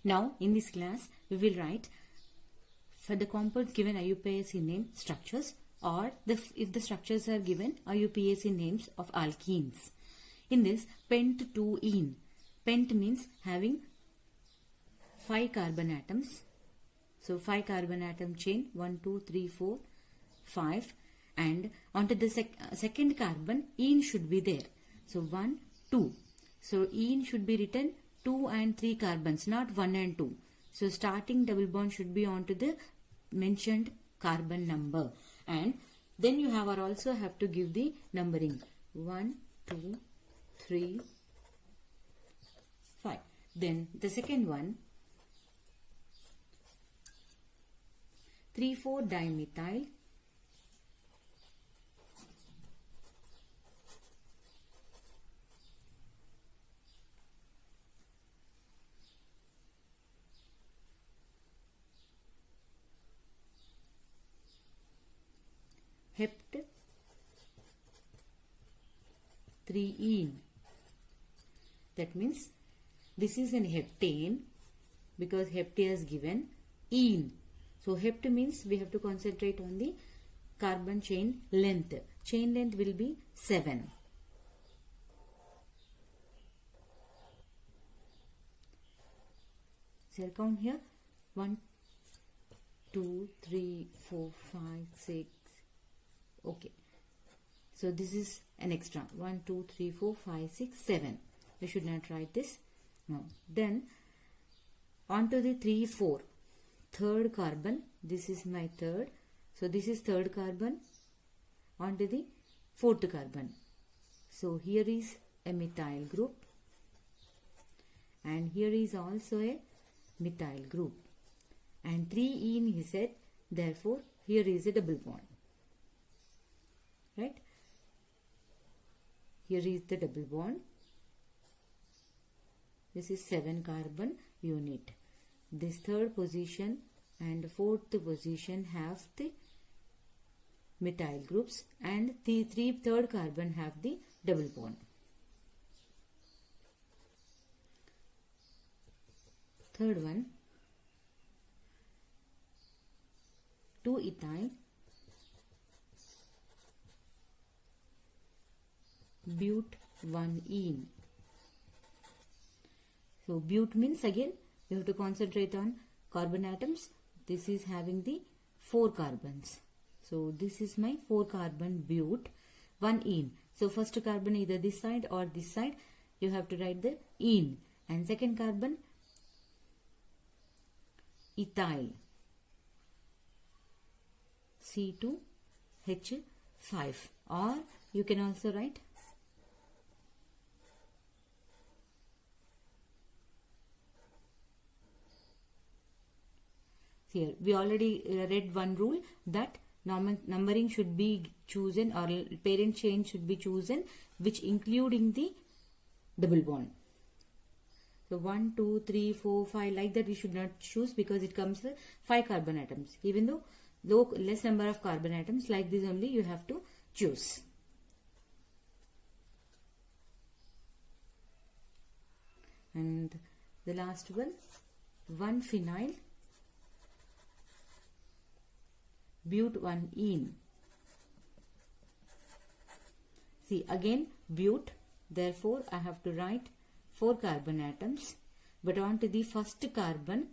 Now in this class we will write for the compounds given IUPAC name structures, or if the structures are given IUPAC names of alkenes. In this, pent-2-ene. Pent means having 5 carbon atoms. So 5 carbon atom chain, 1, 2, 3, 4, 5, and onto the second carbon ene should be there. So 1, 2. So ene should be written 2 and 3 carbons, not 1 and 2. So starting double bond should be onto the mentioned carbon number, and then you also have to give the numbering 1, 2, 3, 5. Then the second one, 3,4 dimethyl hept 3-ene. That means this is an heptane because hept is given ene. So hept means we have to concentrate on the carbon chain length. Chain length will be 7. So I'll count here 1, 2, 3, 4, 5, 6. Okay. So this is an extra 1, 2, 3, 4, 5, 6, 7. We should not write this. No. Then onto the 3, 4. Third carbon. This is my third. So this is third carbon onto the fourth carbon. So here is a methyl group, and here is also a methyl group, and 3-ene he said, therefore here is a double bond. Right? Here is the double bond. This is 7 carbon unit. This third position and fourth position have the methyl groups, and the third carbon have the double bond. Third one, 2-ethyl but1-ene. So but means again you have to concentrate on carbon atoms. This is having the 4 carbons. So this is my 4 carbon but1-ene. So first carbon either this side or this side, you have to write the ene, and second carbon ethyl C2H5, or you can also write here. We already read one rule that numbering should be chosen, or parent chain should be chosen which including the double bond. So 1, 2, 3, 4, 5 like that we should not choose, because it comes with 5 carbon atoms. Even though less number of carbon atoms, like this only you have to choose. And the last one, 1-phenyl but1-ene. See again but, therefore I have to write 4 carbon atoms, but onto the first carbon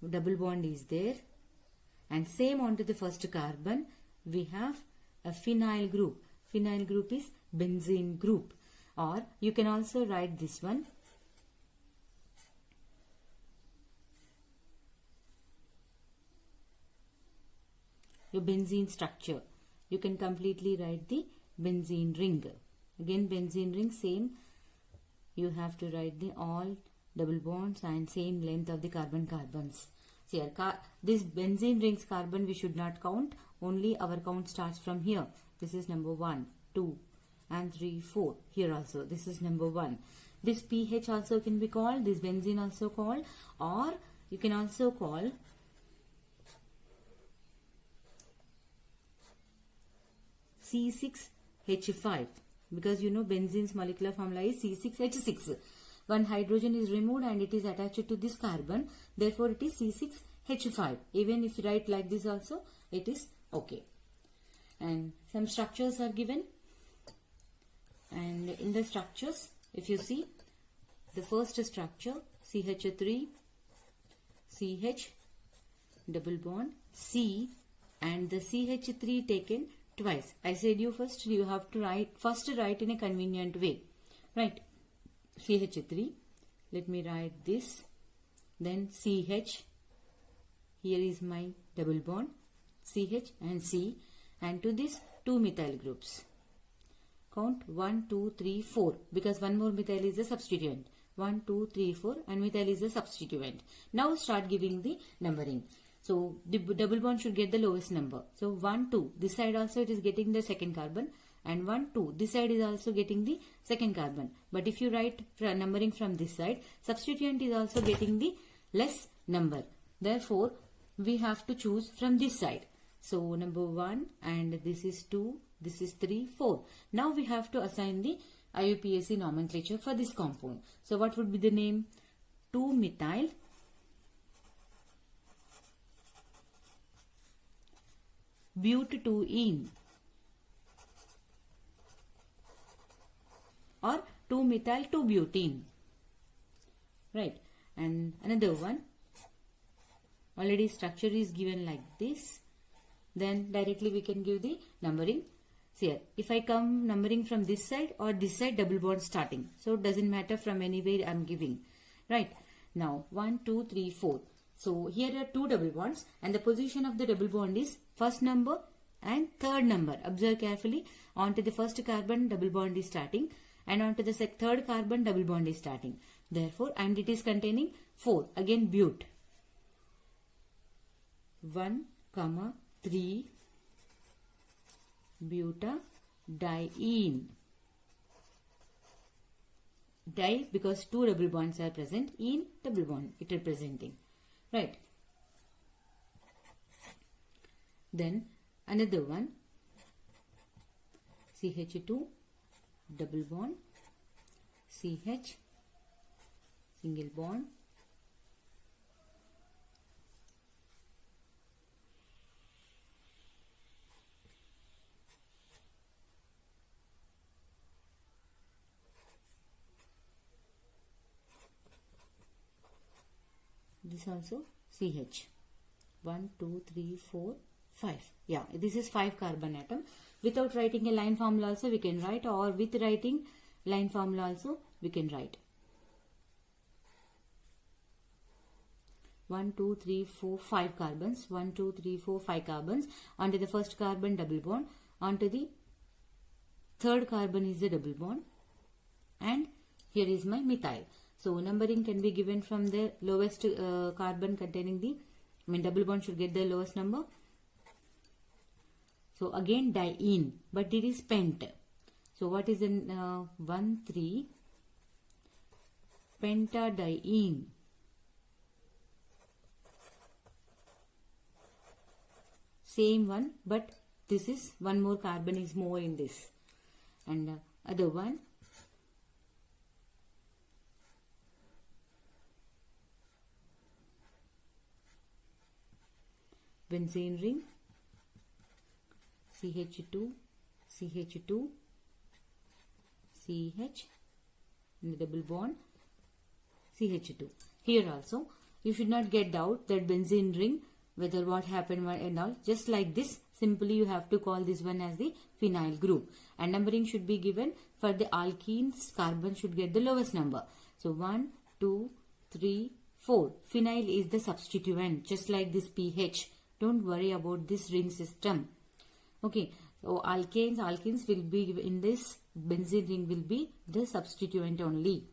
double bond is there, and same onto the first carbon we have a phenyl group. Phenyl group is benzene group, or you can also write this one your benzene structure. You can completely write the benzene ring. Again benzene ring, same, you have to write the all double bonds and same length of the carbons. See here, this benzene rings carbon we should not count, only our count starts from here. This is number 1, 2 and 3, 4. Here also this is number 1. This pH also can be called, this benzene also called, or you can also call C6H5, because you know benzene's molecular formula is C6H6. one hydrogen is removed and it is attached to this carbon. Therefore, it is C6H5. Even if you write like this also, it is okay. And some structures are given. And in the structures, if you see, the first structure, CH3, CH, double bond, C, and the CH3 taken twice. I said you first, you have to write in a convenient way. Right? CH3, let me write this, then CH, here is my double bond, CH and C, and to this 2 methyl groups. Count 1, 2, 3, 4, because one more methyl is a substituent. 1, 2, 3, 4, and methyl is a substituent. Now start giving the numbering. So the double bond should get the lowest number. So 1, 2, this side also it is getting the second carbon, and 1, 2, this side is also getting the second carbon. But if you write numbering from this side, substituent is also getting the less number. Therefore, we have to choose from this side. So number 1, and this is 2, this is 3, 4. Now we have to assign the IUPAC nomenclature for this compound. So what would be the name? 2-methyl but2-ene or 2-methyl 2-butene. Right? And another one, already structure is given like this. Then directly we can give the numbering. See here, if I come numbering from this side or this side, double bond starting. So it doesn't matter from anywhere I am giving. Right? Now 1, 2, 3, 4. So here are 2 double bonds and the position of the double bond is first number and third number. Observe carefully. Onto the first carbon double bond is starting and onto the third carbon double bond is starting. Therefore, and it is containing 4. Again but. 1, 3 butadiene. Di because 2 double bonds are present. Ene double bond it representing. Right. Then another one, CH2 double bond, CH single bond, this also CH. 1, 2, 3, 4, 5. Yeah, this is 5 carbon atom. Without writing a line formula also we can write, or with writing line formula also we can write. 1, 2, 3, 4, 5 carbons. 1, 2, 3, 4, 5 carbons. Onto the first carbon double bond. Onto the third carbon is the double bond. And here is my methyl. So numbering can be given from the lowest carbon containing the, double bond should get the lowest number. So again diene, but it is pent. So what is in 1, 3 pentadiene. Same one, but this is one more carbon is more in this. And other one, benzene ring, CH2, CH2, CH, and the double bond, CH2. Here also, you should not get doubt that benzene ring, whether what happened and all. Just like this, simply you have to call this one as the phenyl group. And numbering should be given for the alkenes, carbon should get the lowest number. So 1, 2, 3, 4. Phenyl is the substituent, just like this pH. Don't worry about this ring system. Okay, so alkenes will be in this benzene ring will be the substituent only.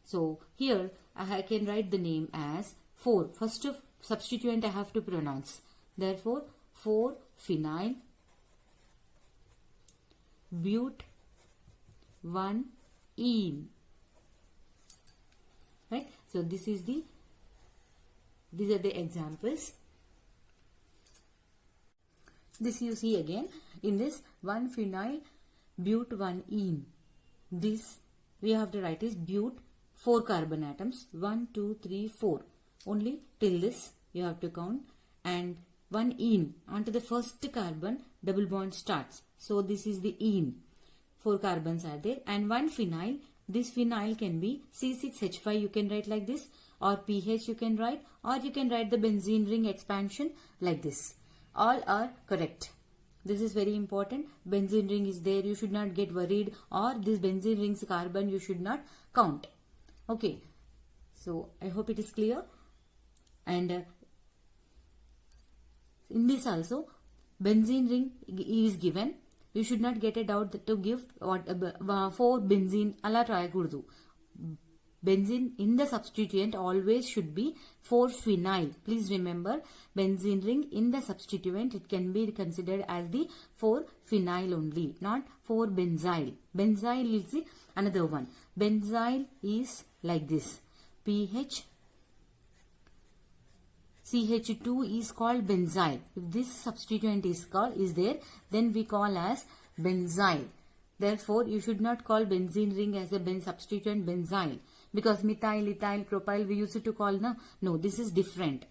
So here I can write the name as 4. First of substituent I have to pronounce. Therefore 4-phenyl but1-ene. Right? So these are the examples. This you see again in this 1-phenyl but1-ene. This we have to write is but 4 carbon atoms. 1, 2, 3, 4. Only till this you have to count. And one ene onto the first carbon, double bond starts. So this is the ene. 4 carbons are there. And one phenyl. This phenyl can be C6H5, you can write like this, or pH you can write, or you can write the benzene ring expansion like this. All are correct. This is very important. Benzene ring is there, you should not get worried, or this benzene ring's carbon you should not count. Okay, so I hope it is clear. And in this also, benzene ring is given. You should not get a doubt to give what 4 benzene ala try kudu. Benzene in the substituent always should be 4 phenyl. Please remember, benzene ring in the substituent, it can be considered as the 4 phenyl only, not 4 benzyl. Benzyl is the another one. Benzyl is like this. pH CH2 is called benzyl. If this substituent is there, then we call as benzyl. Therefore, you should not call benzene ring as a substituent benzyl, because methyl, ethyl, propyl we used to call no, this is different.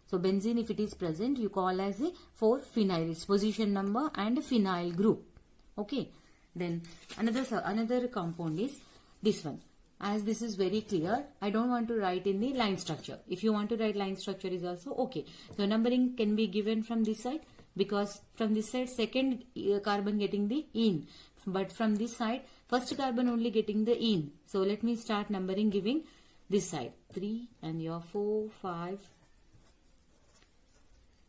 So benzene, if it is present, you call as a 4 phenyl. Its position number and phenyl group. Okay. Then another compound is this one. As this is very clear, I don't want to write in the line structure. If you want to write line structure is also okay. So numbering can be given from this side, because from this side second carbon getting the ene, but from this side first carbon only getting the ene. So let me start numbering giving this side. 3 and your 4, 5,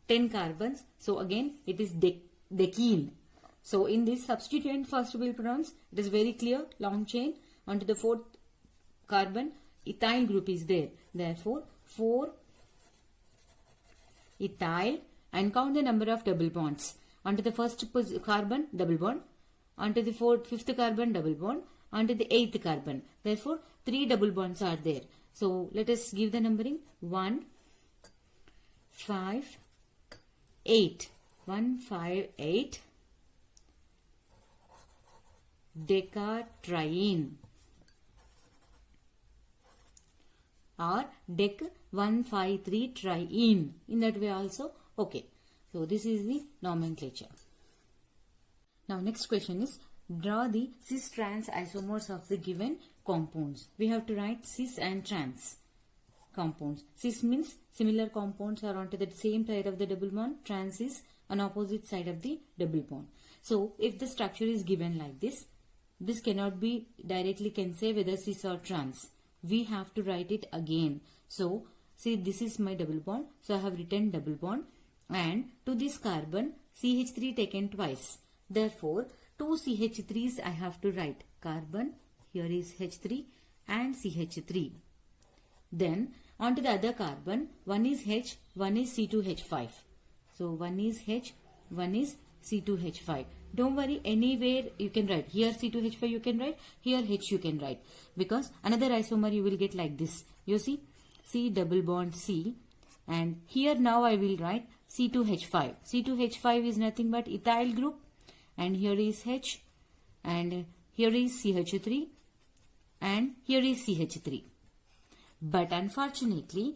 10 carbons. So again it is decene. So in this substituent first we will pronounce, it is very clear, long chain. Onto the 4th carbon, ethyl group is there. Therefore 4 ethyl, and count the number of double bonds. Onto the first carbon, double bond. Onto the 5th carbon, double bond. Onto the 8th carbon. Therefore 3 double bonds are there. So let us give the numbering. 1, 5, 8. 1, 5, 8. Decatriene, or dec 153 triene. In that way also okay. So this is the nomenclature. Now next question is, draw the cis trans isomers of the given compounds. We have to write cis and trans compounds. Cis means similar compounds are onto the same side of the double bond. Trans is on opposite side of the double bond. So if the structure is given like this, this cannot be directly can say whether cis or trans. We have to write it again. So see, this is my double bond. So I have written double bond, and to this carbon CH3 taken twice. Therefore 2 CH3s I have to write. Carbon, here is H3 and CH3. Then onto the other carbon, one is H, one is C2H5. So one is H, one is C2H5. Don't worry, anywhere you can write. Here C2H5 you can write, here H you can write. Because another isomer you will get like this. You see, C double bond C, and here now I will write C2H5. C2H5 is nothing but ethyl group, and here is H, and here is CH3, and here is CH3. But unfortunately,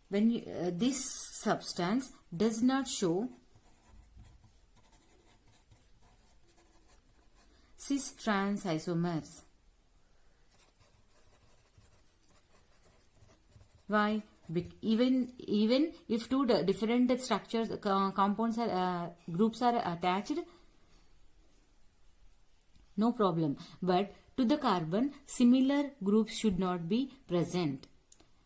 when this substance does not show cis trans isomers. Why? Even if two different structures, compounds are groups are attached, no problem. But to the carbon, similar groups should not be present.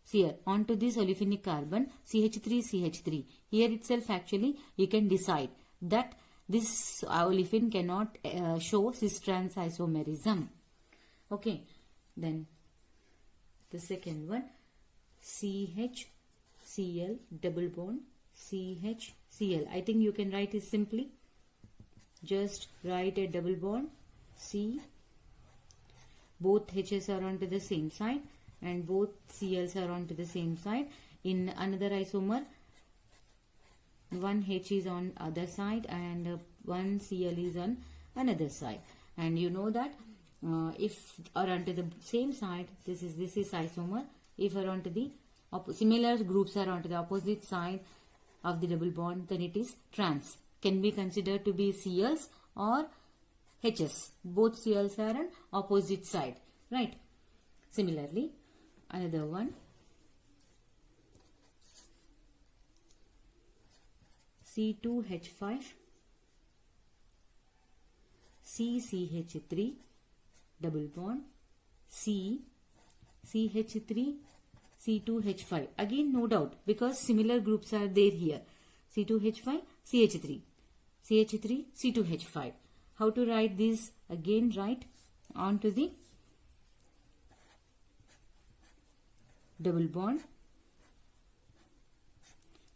See here, onto this olefinic carbon, CH3, here itself actually you can decide that this olefin cannot show cis trans isomerism. Okay, then the second one, CHCl double bond CHCl. I think you can write it simply. Just write a double bond C. Both H's are onto the same side and both Cl's are onto the same side. In another isomer, one H is on other side and one Cl is on another side. And you know that if are onto the same side, this is isomer. If are onto the similar groups are onto the opposite side of the double bond, then it is trans. Can be considered to be Cls or Hs. Both Cls are on opposite side, right? Similarly, another one, C2H5, CCH3, double bond, CH3, C2H5. Again, no doubt, because similar groups are there here. C2H5, CH3, CH3, C2H5. How to write this? Again, write onto the double bond.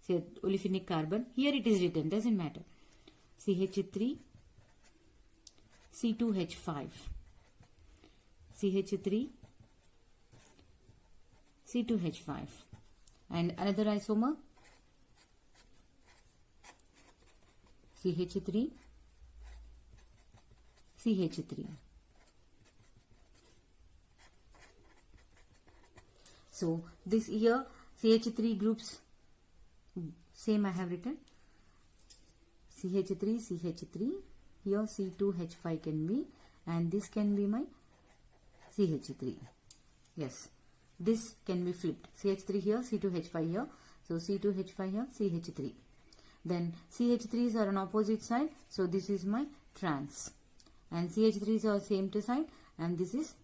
Say olefinic carbon. Here it is written, doesn't matter. CH3, C2H5, CH3, C2H5. And another isomer, CH3, CH3. So this here CH3 groups, same I have written, CH3, CH3, here C2H5 can be, and this can be my CH3. Yes, this can be flipped. CH3 here, C2H5 here. So C2H5 here, CH3. Then CH3s are on opposite side, so this is my trans. And CH3s are same to side, and this is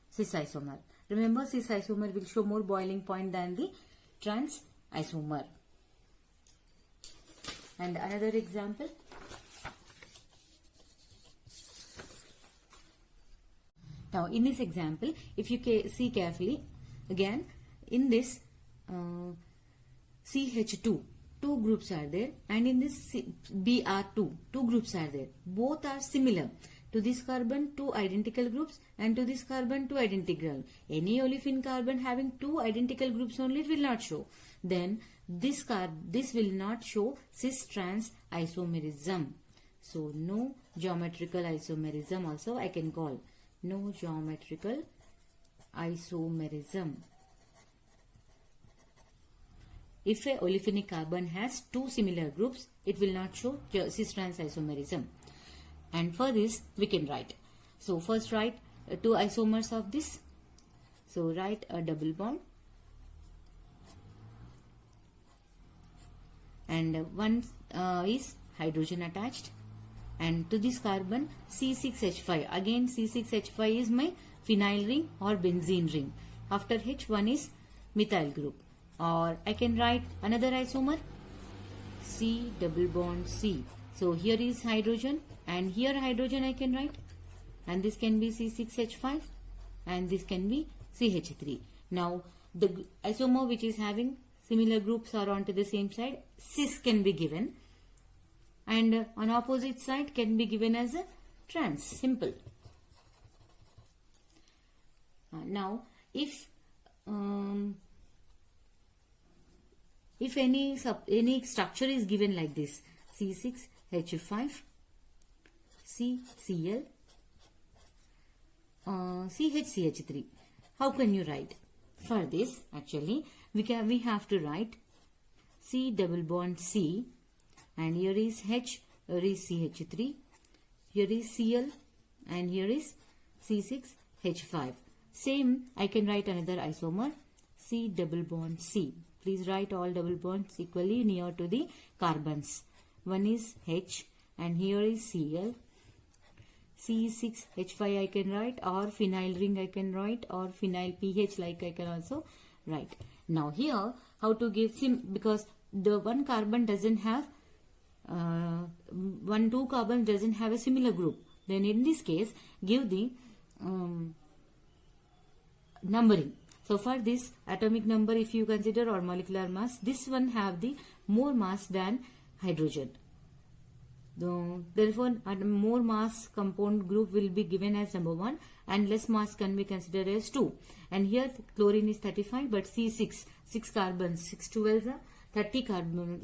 cis isomer. Remember, cis isomer will show more boiling point than the trans isomer. And another example, now in this example, if you see carefully, again in this CH2, two groups are there, and in this Br2, two groups are there. Both are similar. To this carbon, two identical groups, and to this carbon, two identical. Any olefin carbon having two identical groups only, it will not show. Then this will not show cis-trans isomerism. So no geometrical isomerism also I can call. No geometrical isomerism. If a olefinic carbon has two similar groups, it will not show cis-trans isomerism. And for this, we can write. So first write two isomers of this. So write a double bond. And one is hydrogen attached. And to this carbon, C6H5. Again, C6H5 is my phenyl ring or benzene ring. After H, one is methyl group. Or I can write another isomer, C double bond C. So here is hydrogen, and here hydrogen I can write, and this can be C6H5, and this can be CH3. Now the isomer which is having similar groups are onto the same side, cis can be given, and on opposite side can be given as a trans. Simple. Now if any structure is given like this, C6H5, CCl, CHCH3, how can you write? For this, actually, we have to write C double bond C, and here is H, here is CH3, here is Cl, and here is C6H5. Same, I can write another isomer, C double bond C. Please write all double bonds equally near to the carbons. One is H, and here is Cl. C6H5 I can write, or phenyl ring I can write, or phenyl pH like I can also write. Now here, how to give because the one carbon doesn't have, two carbons doesn't have a similar group. Then in this case, give the numbering. So for this atomic number, if you consider, or molecular mass, this one have the more mass than hydrogen. Therefore, a more mass compound group will be given as number 1, and less mass can be considered as 2. And here chlorine is 35, but C6, 6 carbons, 6 12s are 30 carbon,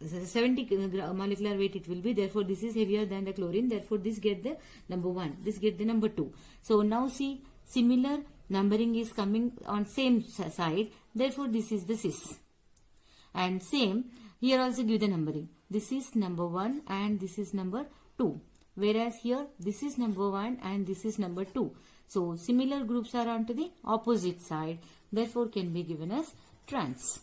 70 molecular weight it will be. Therefore, this is heavier than the chlorine. Therefore, this get the number 1. This get the number 2. So, now see, similar numbering is coming on same side. Therefore, this is the cis. And same, here also give the numbering. This is number 1 and this is number 2. Whereas here, this is number 1 and this is number 2. So, similar groups are onto the opposite side. Therefore, can be given as trans.